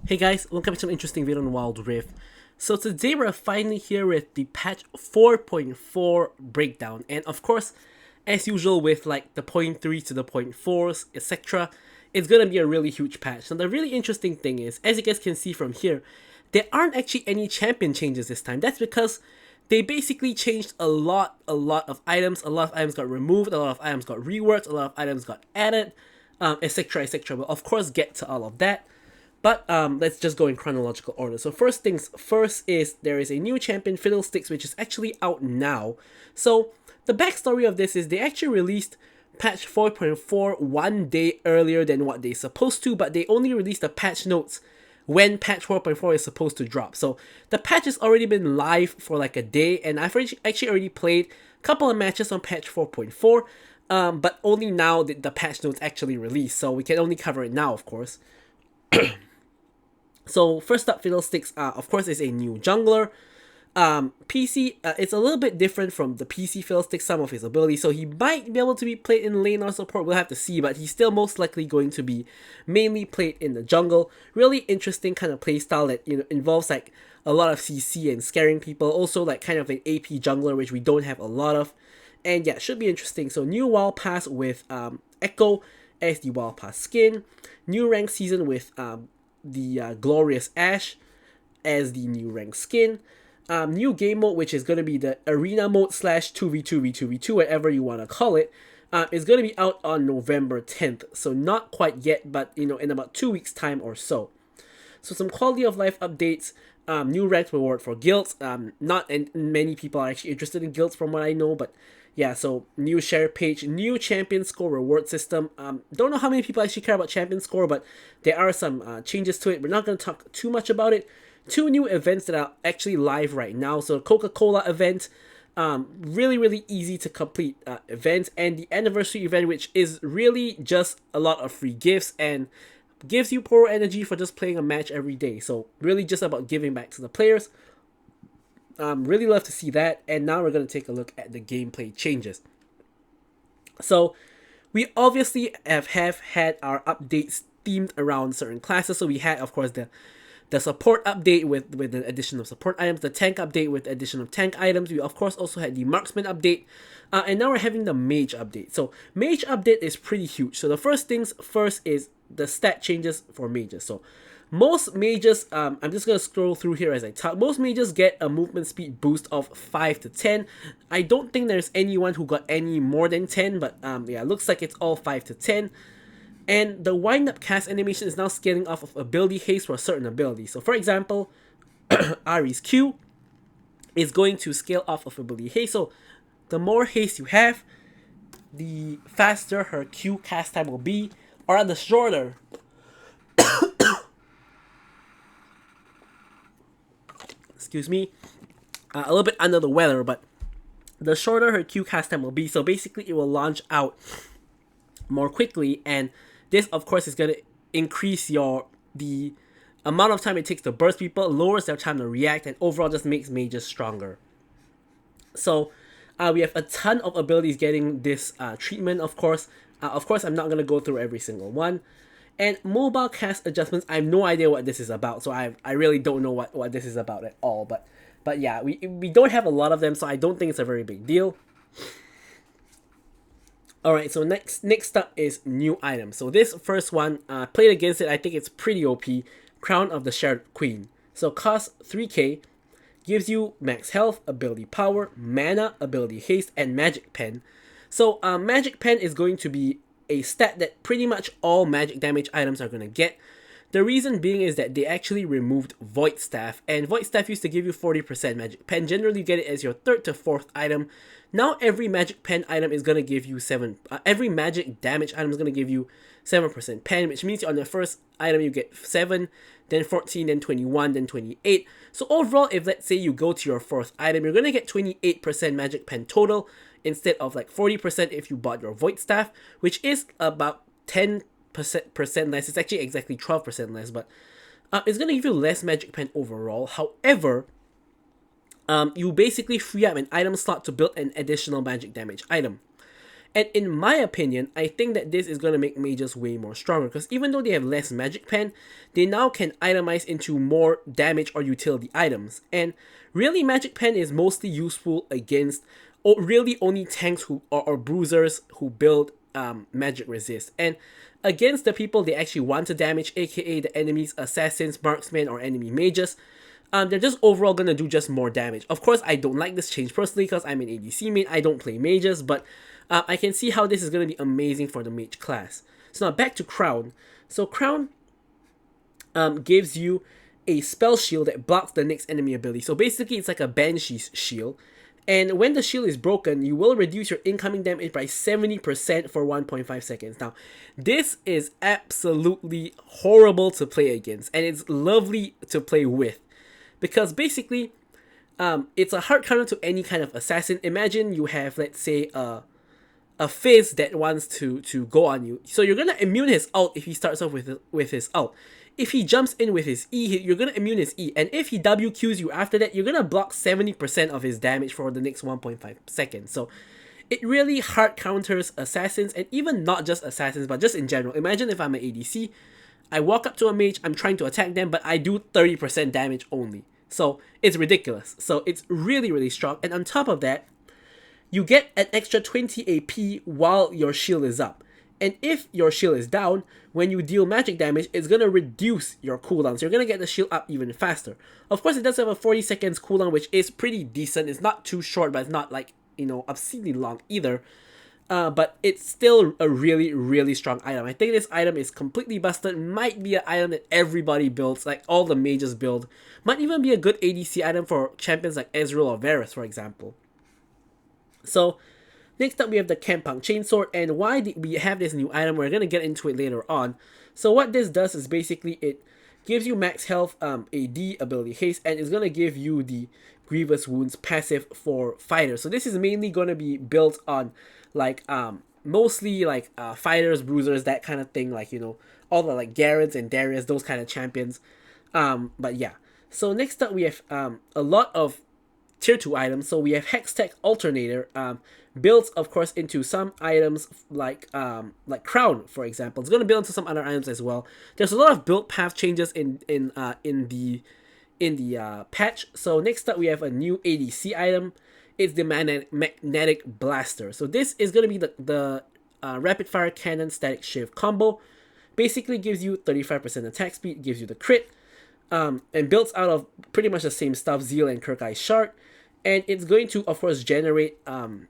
Hey guys, welcome to an interesting video on Wild Rift. So today we're finally here with the patch 4.4 breakdown, and of course, as usual with like the point 0.3 to the point 0.4s, etc., it's gonna be a really huge patch. Now the really interesting thing is, as you guys can see from here, there aren't actually any champion changes this time. That's because they basically changed a lot of items. A lot of items got removed, a lot of items got reworked, a lot of items got added, etc., etc. We'll of course get to all of that. But let's just go in chronological order. So first things first is there is a new champion, Fiddlesticks, which is actually out now. So the backstory of this is they actually released patch 4.4 one day earlier than what they're supposed to, but they only released the patch notes when patch 4.4 is supposed to drop. So the patch has already been live for like a day, and I've actually already played a couple of matches on patch 4.4, but only now did the patch notes actually release, so we can only cover it now, of course. So first up, Fiddlesticks, of course, is a new jungler. PC, it's a little bit different from the PC Fiddlesticks, some of his abilities, so he might be able to be played in lane or support, we'll have to see, but he's still most likely going to be mainly played in the jungle. Really interesting kind of playstyle that, you know, involves like a lot of CC and scaring people, also like kind of an AP jungler, which we don't have a lot of, and yeah, should be interesting. So new Wild Pass with Echo as the Wild Pass skin, new rank season with the Glorious Ash as the new rank skin. New game mode, which is going to be the arena mode slash 2v2v2v2, whatever you want to call it, is going to be out on November 10th. So not quite yet, but you know, in about 2 weeks time or so. So some quality of life updates, new rank reward for guilds. Not many people are actually interested in guilds from what I know, but yeah, so new share page, new champion score reward system. Don't know how many people actually care about champion score, but there are some changes to it. We're not going to talk too much about it. Two new events that are actually live right now. So Coca-Cola event, really easy to complete event, and the anniversary event, which is really just a lot of free gifts and gives you power energy for just playing a match every day. So really just about giving back to the players. Really love to see that, and now we're going to take a look at the gameplay changes. So we obviously have had our updates themed around certain classes. So we had, of course, the support update with the addition of support items, the tank update with the addition of tank items. We of course also had the marksman update, and now we're having the mage update. So mage update is pretty huge. So the first things first is the stat changes for mages. So most mages, I'm just going to scroll through here as I talk. Most mages get a movement speed boost of 5 to 10. I don't think there's anyone who got any more than 10, but yeah, looks like it's all 5 to 10. And the wind-up cast animation is now scaling off of ability haste for a certain ability. So for example, Ari's Q is going to scale off of ability haste. So the more haste you have, the faster her Q cast time will be, or the shorter. Excuse me, a little bit under the weather, but the shorter her Q cast time will be. So basically, it will launch out more quickly, and this, of course, is going to increase the amount of time it takes to burst people, lowers their time to react, and overall just makes mages stronger. So we have a ton of abilities getting this treatment, of course. I'm not going to go through every single one. And mobile cast adjustments, I have no idea what this is about, so I really don't know what this is about at all. But yeah, we don't have a lot of them, so I don't think it's a very big deal. Alright, so next up is new items. So this first one, played against it, I think it's pretty OP. Crown of the Shared Queen. So costs 3k, gives you max health, ability power, mana, ability haste, and magic pen. So magic pen is going to be a stat that pretty much all magic damage items are going to get. The reason being is that they actually removed Void Staff, and Void Staff used to give you 40% magic pen. Generally you get it as your 3rd to 4th item. Now every magic pen item is going to give you every magic damage item is going to give you 7% pen, which means on the first item you get 7, then 14, then 21, then 28. So overall, if let's say you go to your 4th item, you're going to get 28% magic pen total, instead of like 40% if you bought your Void Staff, which is about 10% less. It's actually exactly 12% less, but it's going to give you less magic pen overall. However, you basically free up an item slot to build an additional magic damage item. And in my opinion, I think that this is going to make mages way more stronger, because even though they have less magic pen, they now can itemize into more damage or utility items. And really, magic pen is mostly useful against really only tanks who or bruisers who build magic resist. And against the people they actually want to damage, aka the enemy's assassins, marksmen, or enemy mages, they're just overall gonna do just more damage. Of course, I don't like this change personally because I'm an ADC main. I don't play mages, but I can see how this is gonna be amazing for the mage class. So now back to Crown. So Crown gives you a spell shield that blocks the next enemy ability. So basically, it's like a Banshee's shield. And when the shield is broken, you will reduce your incoming damage by 70% for 1.5 seconds. Now, this is absolutely horrible to play against, and it's lovely to play with. Because basically, it's a hard counter to any kind of assassin. Imagine you have, let's say, a Fizz that wants to go on you. So you're going to immune his ult if he starts off with his ult. If he jumps in with his E, you're going to immune his E. And if he WQs you after that, you're going to block 70% of his damage for the next 1.5 seconds. So it really hard counters assassins, and even not just assassins, but just in general. Imagine if I'm an ADC, I walk up to a mage, I'm trying to attack them, but I do 30% damage only. So it's ridiculous. So it's really, really strong. And on top of that, you get an extra 20 AP while your shield is up. And if your shield is down, when you deal magic damage, it's going to reduce your cooldown. So you're going to get the shield up even faster. Of course, it does have a 40 seconds cooldown, which is pretty decent. It's not too short, but it's not like, obscenely long either. But it's still a really, really strong item. I think this item is completely busted. Might be an item that everybody builds, like all the mages build. Might even be a good ADC item for champions like Ezreal or Varus, for example. So, next up we have the Kempang Chainsword, and why did we have this new item? We're going to get into it later on. So what this does is basically it gives you max health, AD, ability haste, and it's going to give you the Grievous Wounds passive for fighters. So this is mainly going to be built on like mostly like fighters, bruisers, that kind of thing, like all the like Garants and Darius, those kind of champions. But yeah. So next up we have a lot of tier 2 items. So we have Hextech Alternator, builds of course into some items like Crown, for example. It's going to build into some other items as well. There's a lot of build path changes in the patch. So next up we have a new ADC item. It's the Magnetic Blaster. So this is going to be the rapid fire cannon static shift combo. Basically gives you 35% attack speed, gives you the crit, and builds out of pretty much the same stuff, Zeal and Kirkai's Shard. And it's going to, of course, generate,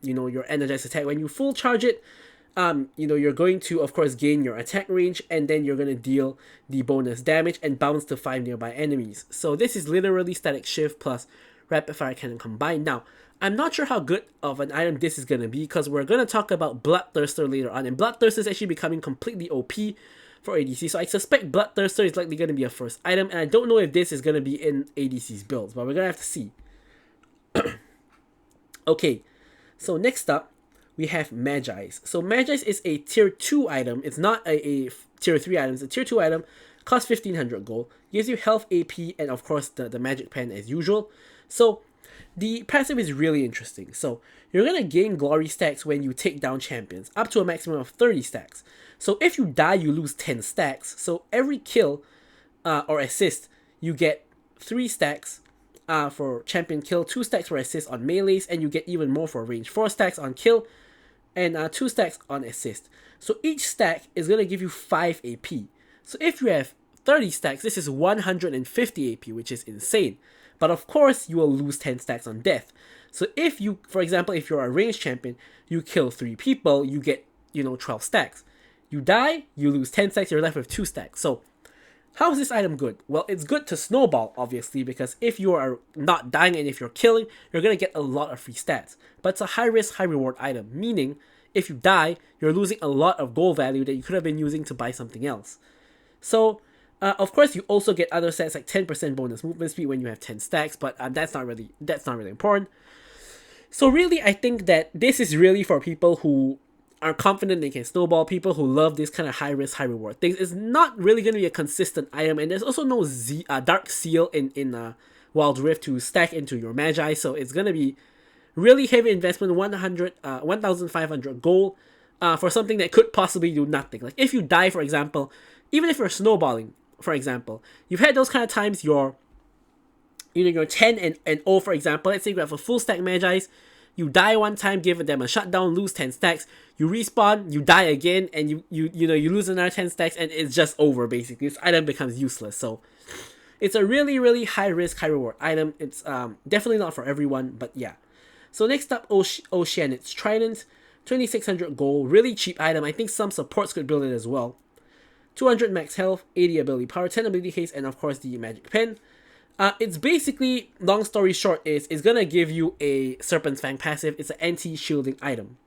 your energized attack. When you full charge it, you're going to, of course, gain your attack range, and then you're going to deal the bonus damage and bounce to 5 nearby enemies. So this is literally static shift plus rapid fire cannon combined. Now, I'm not sure how good of an item this is going to be, because we're going to talk about Bloodthirster later on, and Bloodthirster is actually becoming completely OP for ADC. So I suspect Bloodthirster is likely going to be a first item, and I don't know if this is going to be in ADC's builds, but we're going to have to see. Okay, so next up, we have Magi's. So Magi's is a tier 2 item. It's not a tier 3 item. It's a tier 2 item. Costs 1500 gold. Gives you health, AP, and of course the magic pen as usual. So the passive is really interesting. So you're going to gain glory stacks when you take down champions, up to a maximum of 30 stacks. So if you die, you lose 10 stacks. So every kill or assist, you get 3 stacks for champion kill, 2 stacks for assist on melees, and you get even more for range. 4 stacks on kill, and 2 stacks on assist. So each stack is going to give you 5 AP. So if you have 30 stacks, this is 150 AP, which is insane. But of course, you will lose 10 stacks on death. So if you, for example, if you're a ranged champion, you kill 3 people, you get, 12 stacks. You die, you lose 10 stacks, you're left with 2 stacks. So how is this item good? Well, it's good to snowball, obviously, because if you are not dying and if you're killing, you're going to get a lot of free stats. But it's a high risk, high reward item, meaning if you die, you're losing a lot of gold value that you could have been using to buy something else. So, of course, you also get other stats like 10% bonus movement speed when you have 10 stacks, but that's not really important. So really, I think that this is really for people who are confident they can snowball, people who love this kind of high risk, high reward things. It's not really going to be a consistent item, and there's also no Dark Seal in Wild Rift to stack into your Magi, so it's going to be really heavy investment, 1,500 gold. for something that could possibly do nothing. Like if you die, for example, even if you're snowballing, for example, you've had those kind of times you're 10 and 0, for example. Let's say you have a full stack Magi, you die one time, give them a shutdown, lose 10 stacks, you respawn, you die again, and you lose another 10 stacks, and it's just over basically. This item becomes useless. So it's a really, really high risk, high reward item. It's definitely not for everyone, but yeah. So next up, Ocean. It's Trident, 2600 gold, really cheap item. I think some supports could build it as well. 200 max health, 80 ability power, 10 ability haste, and of course the magic pen. It's basically, long story short, it's gonna give you a Serpent's Fang passive. It's an anti-shielding item.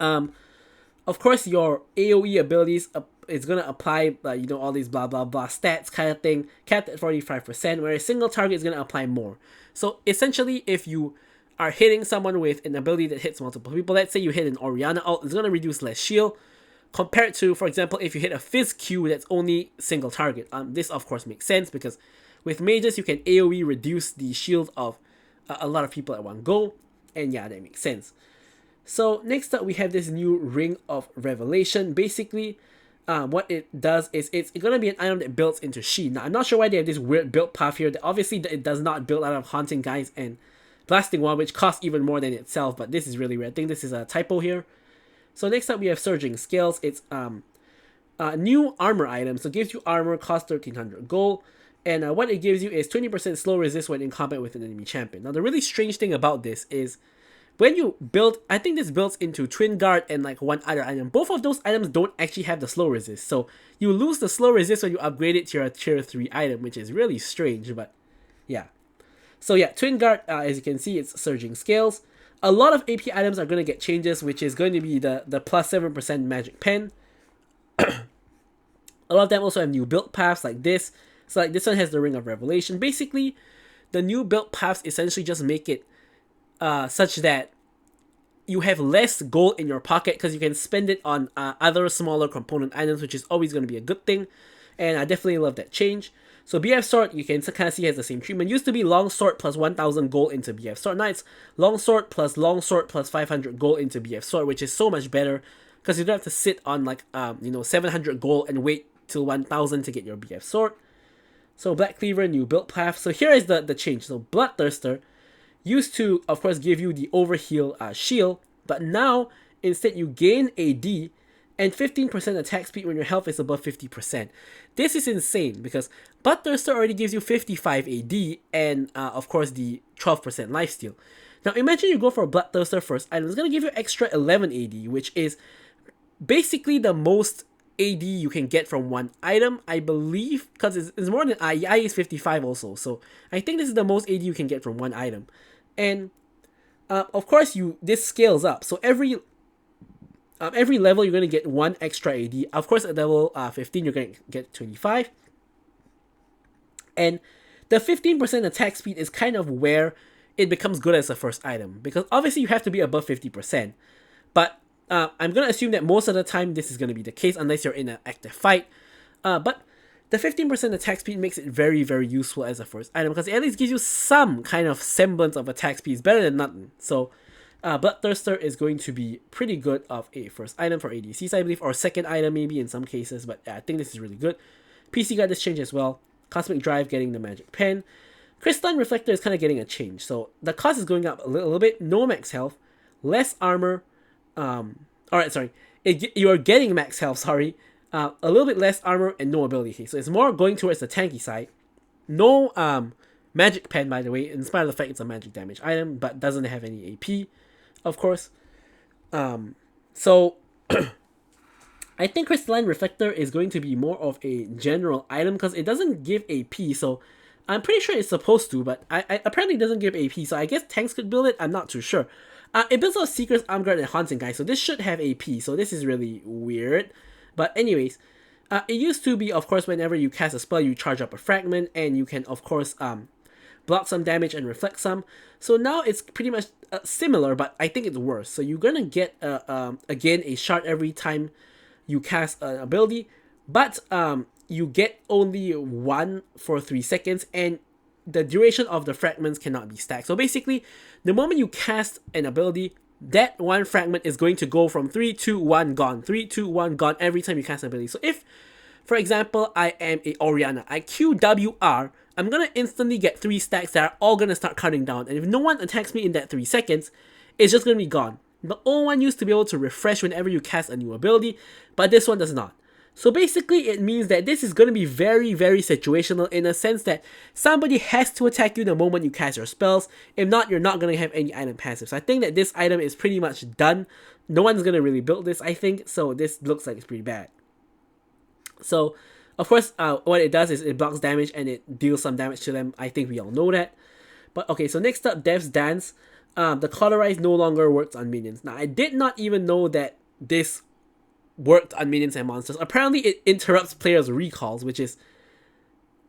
Of course, your AoE abilities, it's gonna apply, all these blah blah blah stats kind of thing, capped at 45%, where a single target is gonna apply more. So essentially, if you are hitting someone with an ability that hits multiple people, let's say you hit an Orianna ult, it's gonna reduce less shield, compared to, for example, if you hit a Fizz Q that's only single target. This of course makes sense because with mages you can AoE reduce the shield of a lot of people at one go, and yeah, that makes sense. So next up we have this new Ring of Revelation. Basically, what it does is it's gonna be an item that builds into Shi. Now I'm not sure why they have this weird build path here. That obviously it does not build out of Haunting Guys and Blasting Wall, which costs even more than itself, but this is really weird. I think this is a typo here. So next up we have Surging Scales. It's new armor item, so it gives you armor, costs 1300 gold, and what it gives you is 20% slow resist when in combat with an enemy champion. Now the really strange thing about this is when you build, I think this builds into Twin Guard and like one other item. Both of those items don't actually have the slow resist, so you lose the slow resist when you upgrade it to your tier 3 item, which is really strange, but yeah. So yeah, Twin Guard, as you can see, it's Surging Scales. A lot of AP items are going to get changes, which is going to be the plus 7% magic pen. A lot of them also have new build paths like this. So like this one has the Ring of Revelation. Basically, the new build paths essentially just make it such that you have less gold in your pocket because you can spend it on other smaller component items, which is always going to be a good thing. And I definitely love that change. So BF Sword, you can kind of see has the same treatment. Used to be Long Sword plus 1000 gold into BF Sword. Now it's Long Sword plus 500 gold into BF Sword, which is so much better because you don't have to sit on like 700 gold and wait till 1000 to get your BF Sword. So Black Cleaver, new build path. So here is the change. So Bloodthirster used to, of course, give you the overheal shield, but now instead you gain AD and 15% attack speed when your health is above 50%. This is insane because Bloodthirster already gives you 55 AD and of course the 12% lifesteal. Now imagine you go for a Bloodthirster first item, it's going to give you extra 11 AD, which is basically the most AD you can get from one item, I believe, because it's more than I is 55 also, so I think this is the most AD you can get from one item. And of course this scales up, so every level you're going to get 1 extra AD. Of course at level 15 you're going to get 25. And the 15% attack speed is kind of where it becomes good as a first item, because obviously you have to be above 50%. But I'm going to assume that most of the time this is going to be the case unless you're in an active fight. But the 15% attack speed makes it very, very useful as a first item because it at least gives you some kind of semblance of attack speed. It's better than nothing. So Bloodthirster is going to be pretty good of a first item for ADCs, I believe, or second item maybe in some cases, but I think this is really good. PC got this change as well. Cosmic Drive getting the magic pen. Crystalline Reflector is kind of getting a change, so the cost is going up a little bit. No max health, less armor. You are getting max health, sorry. A little bit less armor and no ability haste, so it's more going towards the tanky side. No magic pen, by the way, in spite of the fact it's a magic damage item, but doesn't have any AP, of course. So I think Crystalline Reflector is going to be more of a general item because it doesn't give AP, so I'm pretty sure it's supposed to, but I apparently doesn't give AP, so I guess tanks could build it, I'm not too sure. It builds out Seekers, Arm Guard, and Haunting Guys, so this should have AP, so this is really weird. But anyways, it used to be, of course, whenever you cast a spell, you charge up a fragment, and you can, of course, block some damage and reflect some. So now it's pretty much similar, but I think it's worse. So you're gonna get, again, a shard every time you cast an ability, but you get only 1 for 3 seconds, and the duration of the fragments cannot be stacked. So basically, the moment you cast an ability, that one fragment is going to go from 3, 2, 1, gone. 3, 2, 1, gone every time you cast an ability. So if, for example, I am a Orianna, I QWR, I'm going to instantly get 3 stacks that are all going to start counting down. And if no one attacks me in that 3 seconds, it's just going to be gone. The old one used to be able to refresh whenever you cast a new ability, but this one does not. So basically, it means that this is going to be very, very situational in a sense that somebody has to attack you the moment you cast your spells. If not, you're not going to have any item passives. So I think that this item is pretty much done. No one's going to really build this, I think. So this looks like it's pretty bad. So, of course, what it does is it blocks damage and it deals some damage to them. I think we all know that. But okay, so next up, Dev's Dance. The Cauterize no longer works on minions. Now, I did not even know that this worked on minions and monsters. Apparently it interrupts players' recalls, which is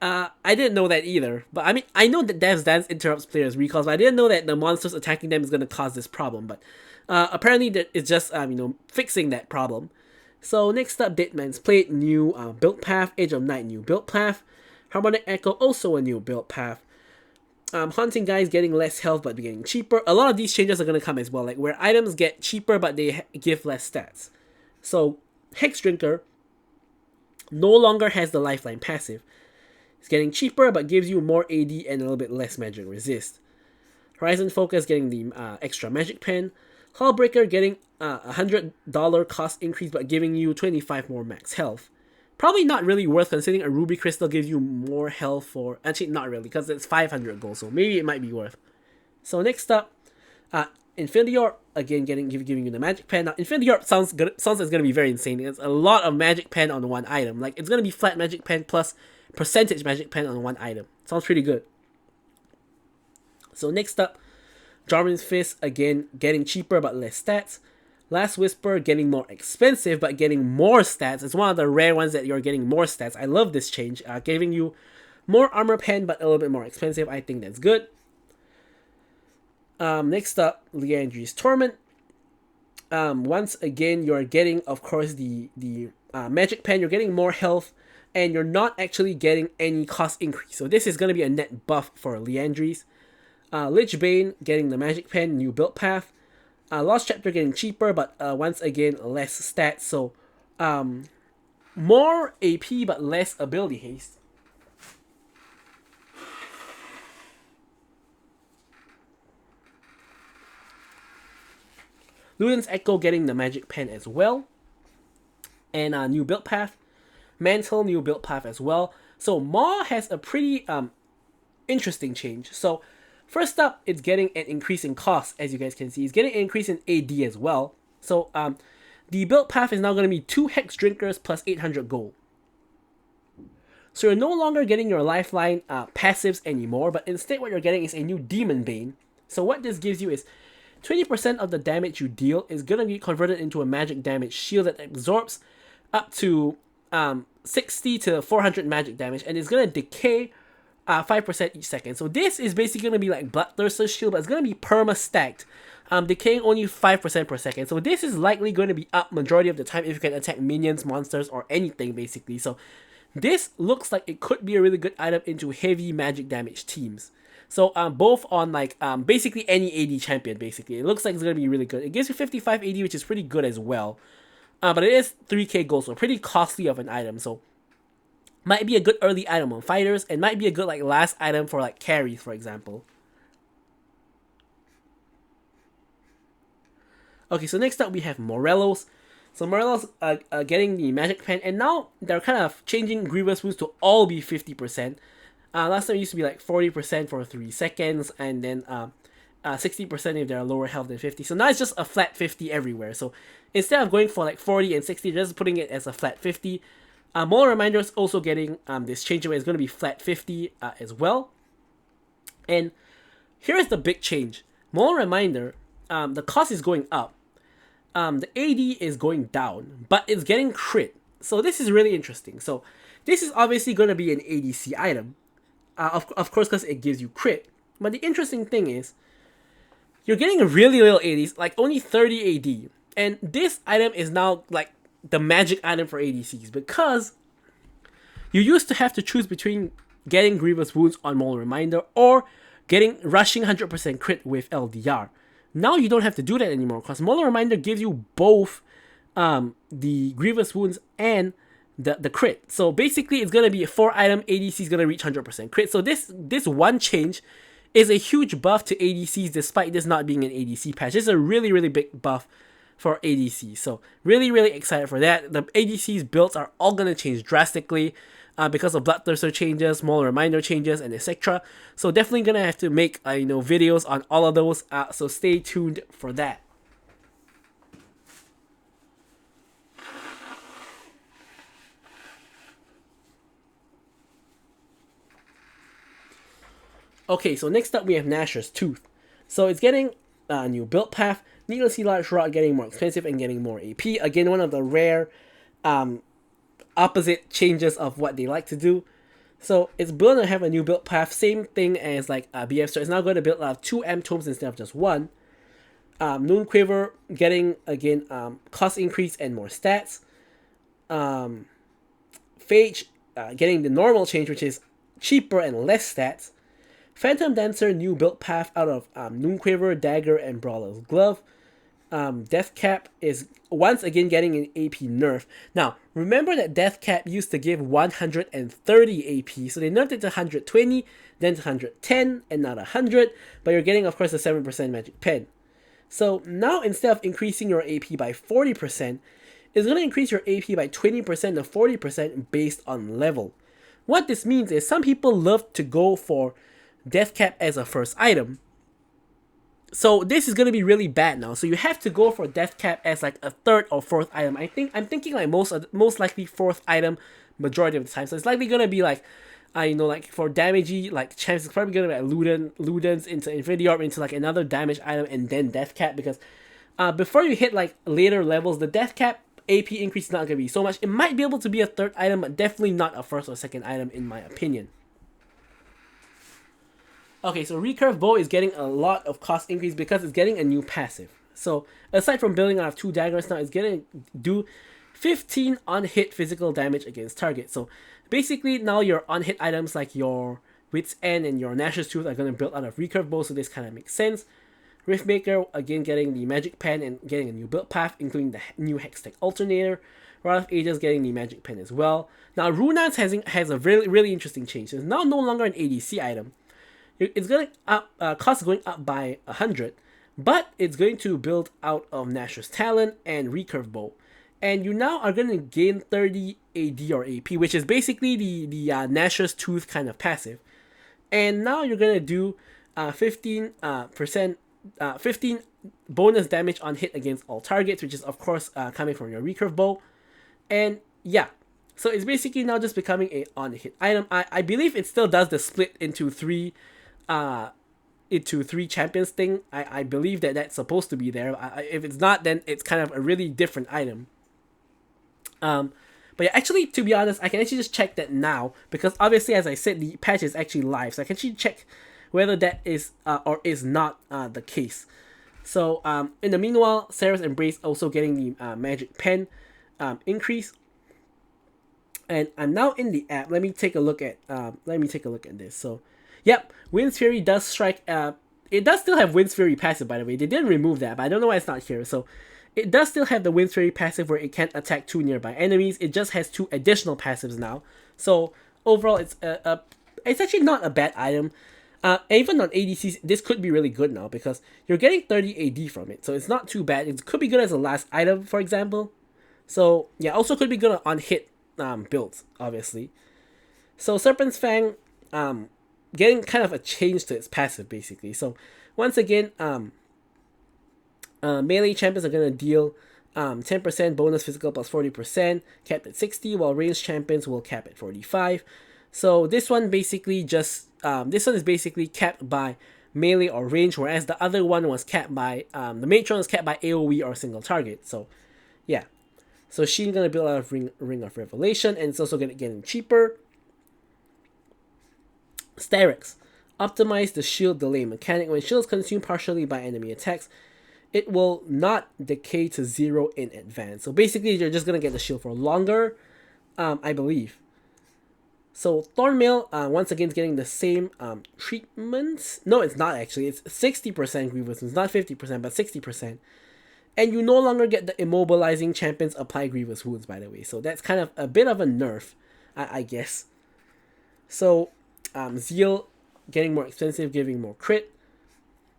I didn't know that either. But I mean, I know that Dev's Dance interrupts players' recalls, but I didn't know that the monsters attacking them is going to cause this problem. But apparently that it's just fixing that problem. So next up, Deadman's Plate, new build path. Age of Night, new build path. Harmonic Echo, also a new build path. Haunting Guys getting less health but getting cheaper. A lot of these changes are going to come as well, like where items get cheaper but they give less stats. So, Hex Drinker no longer has the Lifeline passive. It's getting cheaper but gives you more AD and a little bit less magic resist. Horizon Focus getting the extra magic pen. Hullbreaker getting $100 cost increase but giving you 25 more max health. Probably not really worth considering a Ruby Crystal gives you more health for... Actually, not really, because it's 500 gold, so maybe it might be worth. So next up, Infinity Orb, again giving you the magic pen. Now, Infinity Orb sounds like it's going to be very insane. It's a lot of magic pen on one item. Like, it's going to be flat magic pen plus percentage magic pen on one item. Sounds pretty good. So next up, Jarvan's Fist, again getting cheaper but less stats. Last Whisper getting more expensive but getting more stats. It's one of the rare ones that you're getting more stats. I love this change. Giving you more armor pen but a little bit more expensive. I think that's good. Next up, Liandry's Torment. Once again, you're getting, of course, the magic pen. You're getting more health, and you're not actually getting any cost increase. So this is going to be a net buff for Liandry's. Lich Bane getting the magic pen, new build path. Lost Chapter getting cheaper, but once again, less stats. So more AP, but less ability haste. Luden's Echo getting the magic pen as well. And a new build path. Mantle, new build path as well. So Maw has a pretty interesting change. So first up, it's getting an increase in cost, as you guys can see. It's getting an increase in AD as well. So the build path is now going to be 2 Hex Drinkers plus 800 gold. So you're no longer getting your Lifeline passives anymore, but instead what you're getting is a new Demon Bane. So what this gives you is 20% of the damage you deal is going to be converted into a magic damage shield that absorbs up to 60 to 400 magic damage, and it's going to decay 5% each second. So this is basically going to be like Bloodthirster's shield, but it's going to be perma-stacked, decaying only 5% per second. So this is likely going to be up majority of the time if you can attack minions, monsters, or anything basically. So this looks like it could be a really good item into heavy magic damage teams. So both on like basically any AD champion basically. It looks like it's going to be really good. It gives you 55 AD, which is pretty good as well. But it is 3k gold, so pretty costly of an item. So might be a good early item on fighters, and might be a good like last item for like carries, for example. Okay, so next up we have Morelos. So Morelos getting the magic pen, and now they're kind of changing Grievous wounds to all be 50%. Last time it used to be like 40% for 3 seconds, and then 60% if they're lower health than 50. So now it's just a flat 50 everywhere. So instead of going for like 40 and 60, they're just putting it as a flat 50. More Reminders also getting this change where it's going to be flat 50 as well. And here is the big change. More Reminder, the cost is going up. The AD is going down, but it's getting crit. So this is really interesting. So this is obviously going to be an ADC item. Of course, because it gives you crit. But the interesting thing is, you're getting really little ADs, like only 30 AD. And this item is now like the magic item for ADCs, because you used to have to choose between getting Grievous Wounds on Mole Reminder or getting rushing 100% crit with LDR. Now you don't have to do that anymore because Molar Reminder gives you both the Grievous Wounds and the crit. So basically it's going to be a 4-item ADC is going to reach 100% crit. So this one change is a huge buff to ADCs despite this not being an ADC patch. This is a really, really big buff for ADC. So really, really excited for that. The ADC's builds are all going to change drastically because of Bloodthirster changes, Molar Reminder changes, and etc. So definitely going to have to make videos on all of those. So stay tuned for that. Okay, so next up we have Nashor's Tooth. So it's getting a new build path. Needlessly Large Rod getting more expensive and getting more AP. Again, one of the rare opposite changes of what they like to do. So it's going to have a new build path. Same thing as like BF. So it's now going to build 2 M tomes instead of just 1. Noon Quiver getting again cost increase and more stats. Phage getting the normal change, which is cheaper and less stats. Phantom Dancer new build path out of Noon Quiver, Dagger, and Brawler's Glove. Death Cap is once again getting an AP nerf. Now, remember that Death Cap used to give 130 AP, so they nerfed it to 120, then to 110, and not 100, but you're getting, of course, a 7% Magic Pen. So now, instead of increasing your AP by 40%, it's going to increase your AP by 20% to 40% based on level. What this means is some people love to go for Death Cap as a first item. So this is going to be really bad now. So you have to go for Death Cap as like a 3rd or 4th item. I'm thinking like most likely 4th item majority of the time. So it's likely going to be like, like for damagey like champs, it's probably going to be like Ludens into Infinity Orb into like another damage item and then Death Cap, because before you hit like later levels, the Death Cap AP increase is not going to be so much. It might be able to be a 3rd item, but definitely not a 1st or 2nd item in my opinion. Okay, so Recurve Bow is getting a lot of cost increase because it's getting a new passive. So aside from building out of 2 daggers now, it's going to do 15 on-hit physical damage against target. So basically now your on-hit items like your Wit's End and your Nashor's Tooth are going to build out of Recurve Bow, so this kind of makes sense. Riftmaker again getting the Magic Pen and getting a new build path, including the new Hextech Alternator. Rod of Ages getting the Magic Pen as well. Now Runance has a really, really interesting change. It's now no longer an ADC item. It's going up, cost going up by 100, but it's going to build out of Nashor's Talon and Recurve Bow. And you now are going to gain 30 AD or AP, which is basically the Nashor's Tooth kind of passive. And now you're going to do 15 bonus damage on hit against all targets, which is of course coming from your Recurve Bow. And yeah, so it's basically now just becoming a on-hit item. I believe it still does the split into 3 champions thing. I believe that that's supposed to be there. If it's not, then it's kind of a really different item. But yeah, actually, to be honest, I can actually just check that now, because obviously, as I said, the patch is actually live, so I can actually check whether that is or is not the case. So in the meanwhile, Sarah's Embrace also getting the Magic Pen increase. And I'm now in the app. Let me take a look at this. So yep, Wind's Fury does strike. It does still have Wind's Fury passive, by the way. They didn't remove that, but I don't know why it's not here. So it does still have the Wind's Fury passive where it can't attack 2 nearby enemies. It just has 2 additional passives now. So overall, it's actually not a bad item. Even on ADCs, this could be really good now because you're getting 30 AD from it. So it's not too bad. It could be good as a last item, for example. So yeah, also could be good on hit builds, obviously. So Serpent's Fang, getting kind of a change to its passive, basically. So once again, melee champions are going to deal 10% bonus physical plus 40%, capped at 60, while ranged champions will cap at 45. So this one basically just, this one is basically capped by melee or range, whereas the other one was capped by, the Mage one was capped by AoE or single target. So yeah. So she's going to build out of Ring of Revelation, and it's also going to get cheaper. Styrex. Optimize the shield delay mechanic. When shields consumed partially by enemy attacks, it will not decay to 0 in advance. So basically, you're just going to get the shield for longer, I believe. So Thornmail, once again, is getting the same treatment. No, it's not actually. It's 60% Grievous Wounds, not 50%, but 60%. And you no longer get the immobilizing champions apply Grievous Wounds, by the way. So that's kind of a bit of a nerf, I guess. So Zeal getting more expensive, giving more crit.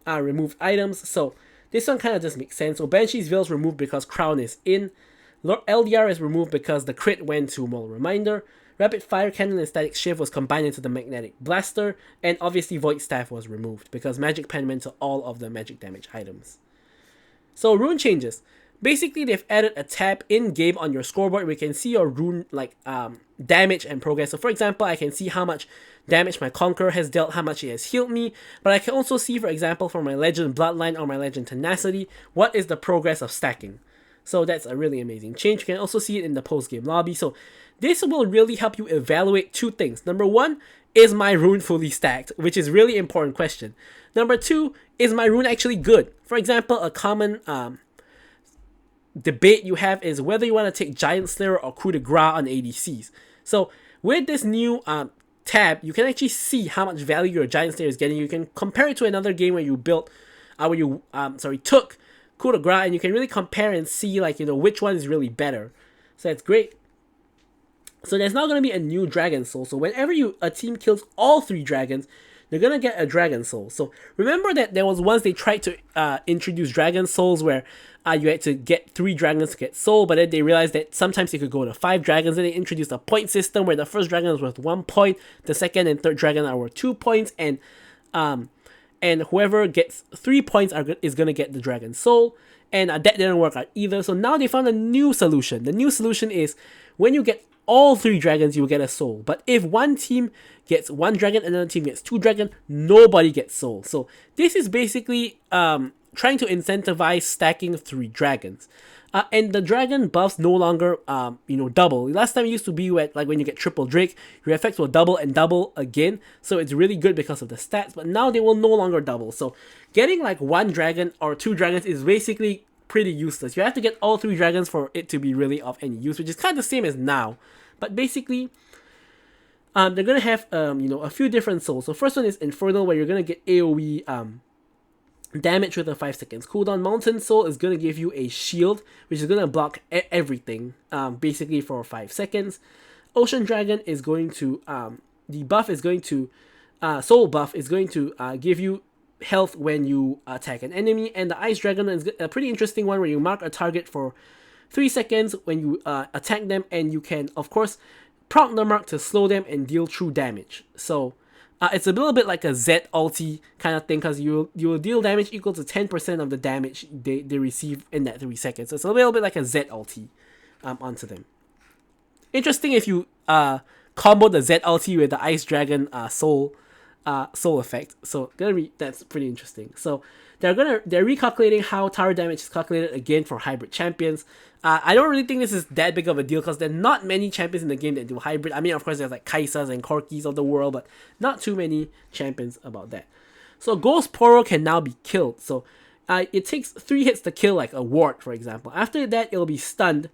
Removed items. So this one kind of just makes sense. So Banshee's Veil is removed because Crown is in. LDR is removed because the crit went to Moral Reminder. Rapid Fire Cannon and Static Shift was combined into the Magnetic Blaster. And obviously Void Staff was removed because Magic Pen went to all of the magic damage items. So rune changes. Basically, they've added a tab in-game on your scoreboard where you can see your rune damage and progress. So for example, I can see how much damage my Conqueror has dealt, how much it has healed me. But I can also see, for example, for my Legend Bloodline or my Legend Tenacity, what is the progress of stacking. So that's a really amazing change. You can also see it in the post-game lobby. So this will really help you evaluate two things. Number one, is my rune fully stacked? Which is really important question. Number two, is my rune actually good? For example, a common debate you have is whether you want to take Giant Slayer or Coup de Grace on ADCs. So with this new tab, you can actually see how much value your Giant Slayer is getting. You can compare it to another game where you built, took Coup de Grace, and you can really compare and see which one is really better. So that's great. So there's now going to be a new Dragon Soul. So whenever a team kills all 3 dragons, they're going to get a Dragon Soul. So remember that there was once they tried to introduce Dragon Souls where you had to get 3 dragons to get soul, but then they realized that sometimes you could go to 5 dragons. Then they introduced a point system where the first dragon was worth 1 point, the second and third dragon are worth 2 points, and whoever gets 3 points is going to get the Dragon Soul. And that didn't work out either. So now they found a new solution. The new solution is when you get all 3 dragons, you will get a soul. But if one team gets 1 dragon, another team gets 2 dragons, nobody gets soul. So this is basically trying to incentivize stacking 3 dragons. And the dragon buffs no longer, double. Last time it used to be when you get triple Drake, your effects will double and double again. So it's really good because of the stats. But now they will no longer double. So getting 1 dragon or 2 dragons is basically pretty useless. You have to get all 3 dragons for it to be really of any use, which is kind of the same as now. But basically, they're going to have, a few different souls. So first one is Infernal, where you're going to get AoE damage with a 5 seconds cooldown. Mountain Soul is going to give you a shield, which is going to block everything, basically for 5 seconds. Ocean Dragon is going to, Soul buff is going to give you health when you attack an enemy. And the Ice Dragon is a pretty interesting one where you mark a target for 3 seconds when you attack them, and you can, of course, proc the mark to slow them and deal true damage. So it's a little bit like a Z ulti kind of thing, because you will deal damage equal to 10% of the damage they receive in that 3 seconds. So it's a little bit like a Z ulti onto them. Interesting if you combo the Z ulti with the Ice Dragon soul effect. So that's pretty interesting. So they're recalculating how tower damage is calculated again for hybrid champions. I don't really think this is that big of a deal because there are not many champions in the game that do hybrid. I mean, of course, there's Kaisas and Corkis of the world, but not too many champions about that. So Ghost Poro can now be killed. So it takes 3 hits to kill a ward, for example. After that, it'll be stunned,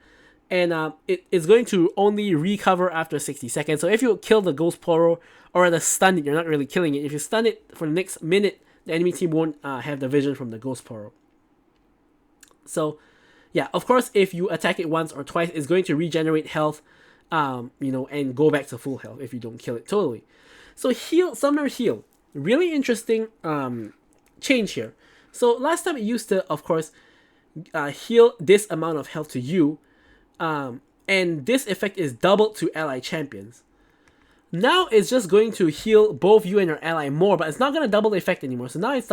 and it is going to only recover after 60 seconds. So if you kill the Ghost Poro or the stun it, you're not really killing it. If you stun it for the next minute, the enemy team won't have the vision from the Ghost Poro. So yeah, of course, if you attack it once or twice, it's going to regenerate health, and go back to full health if you don't kill it totally. So Summoner Heal, really interesting change here. So last time it used to, of course, heal this amount of health to you, and this effect is doubled to ally champions. Now it's just going to heal both you and your ally more, but it's not going to double the effect anymore. So now it's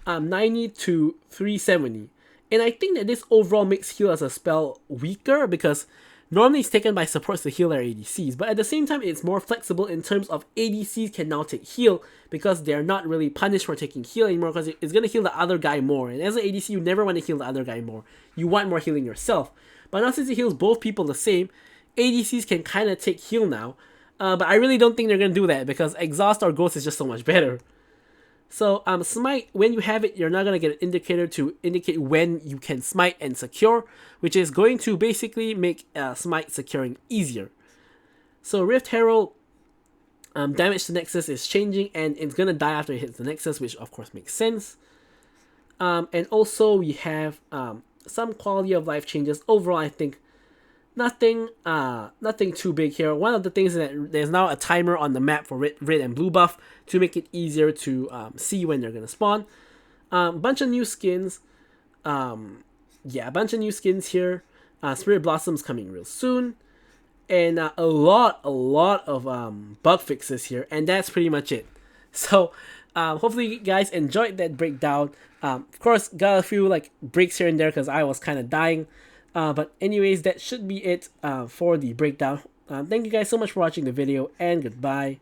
90 to 370. And I think that this overall makes heal as a spell weaker, because normally it's taken by supports to heal their ADCs. But at the same time, it's more flexible in terms of ADCs can now take heal, because they're not really punished for taking heal anymore, because it's going to heal the other guy more. And as an ADC, you never want to heal the other guy more. You want more healing yourself. But now since it heals both people the same, ADCs can kind of take heal now. But I really don't think they're going to do that, because Exhaust or Ghost is just so much better. So Smite, when you have it, you're not going to get an indicator to indicate when you can Smite and secure, which is going to basically make Smite securing easier. So Rift Herald, Damage to Nexus is changing, and it's gonna die after it hits the Nexus, which of course makes sense. And also we have some quality of life changes. Overall, I think nothing too big here. One of the things is that there's now a timer on the map for red and blue buff to make it easier to see when they're gonna spawn. Bunch of new skins. Yeah, a bunch of new skins here. Spirit Blossom's coming real soon. And a lot of bug fixes here, and that's pretty much it. So hopefully you guys enjoyed that breakdown. Of course, got a few like breaks here and there because I was kind of dying. But anyways, that should be it for the breakdown. Thank you guys so much for watching the video, and goodbye.